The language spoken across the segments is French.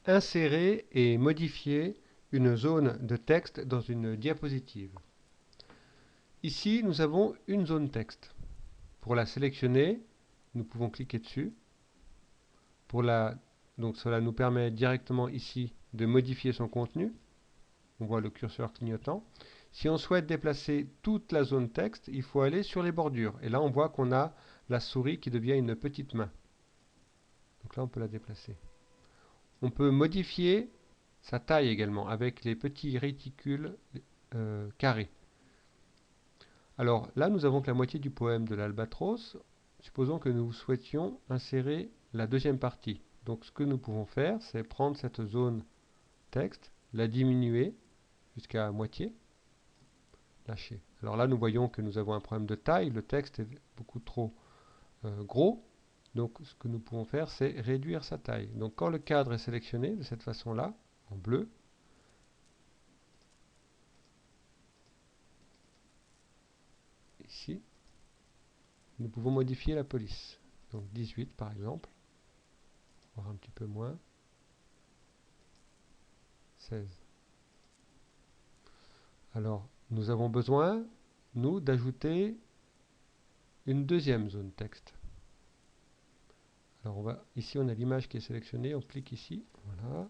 Insérer et modifier une zone de texte dans une diapositive. Ici, nous avons une zone texte. Pour la sélectionner, nous pouvons cliquer dessus. Donc cela nous permet directement ici de modifier son contenu. On voit le curseur clignotant. Si on souhaite déplacer toute la zone texte, il faut aller sur les bordures. Et là, on voit qu'on a la souris qui devient une petite main. Donc là, on peut la déplacer. On peut modifier sa taille également avec les petits réticules carrés. Alors là, nous avons que la moitié du poème de l'Albatros. Supposons que nous souhaitions insérer la deuxième partie. Donc ce que nous pouvons faire, c'est prendre cette zone texte, la diminuer jusqu'à moitié, lâcher. Alors là, nous voyons que nous avons un problème de taille. Le texte est beaucoup trop gros. Donc ce que nous pouvons faire, c'est réduire sa taille. Donc quand le cadre est sélectionné de cette façon-là, en bleu, ici, nous pouvons modifier la police. Donc 18 par exemple, voire un petit peu moins, 16. Alors nous avons besoin, nous, d'ajouter une deuxième zone texte. Alors ici on a l'image qui est sélectionnée, on clique ici, voilà.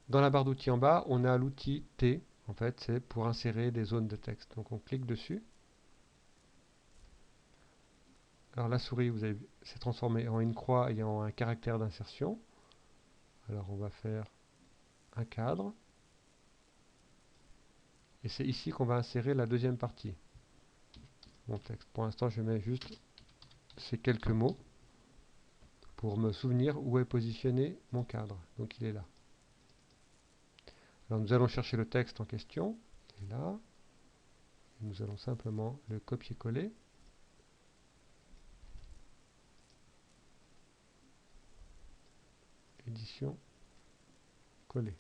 Dans la barre d'outils en bas, on a l'outil T, en fait c'est pour insérer des zones de texte. Donc on clique dessus. Alors la souris, vous avez vu, s'est transformée en une croix ayant un caractère d'insertion. Alors on va faire un cadre. Et c'est ici qu'on va insérer la deuxième partie. Mon texte. Pour l'instant, je mets juste ces quelques mots pour me souvenir où est positionné mon cadre. Donc il est là. Alors nous allons chercher le texte en question. Il est là. Et nous allons simplement le copier-coller. Édition, coller.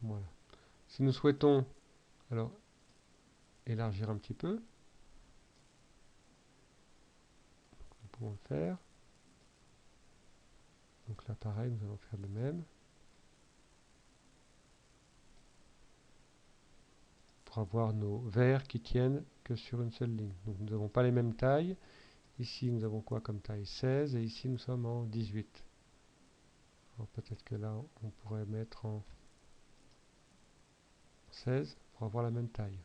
Voilà. Si nous souhaitons alors élargir un petit peu, nous pouvons le faire. Donc là pareil, nous allons faire le même. Pour avoir nos vers qui tiennent que sur une seule ligne. Donc nous n'avons pas les mêmes tailles. Ici nous avons quoi comme taille? 16 et ici nous sommes en 18. Alors peut-être que là on pourrait mettre en 16 pour avoir la même taille.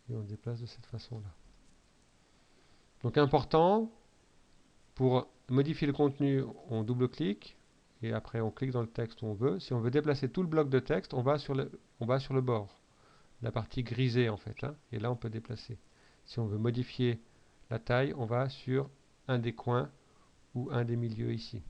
Et on déplace de cette façon-là. Donc important, pour modifier le contenu, on double-clique et après on clique dans le texte où on veut. Si on veut déplacer tout le bloc de texte, on va sur le bord, la partie grisée en fait, hein, et là on peut déplacer. Si on veut modifier la taille, on va sur un des coins ou un des milieux ici.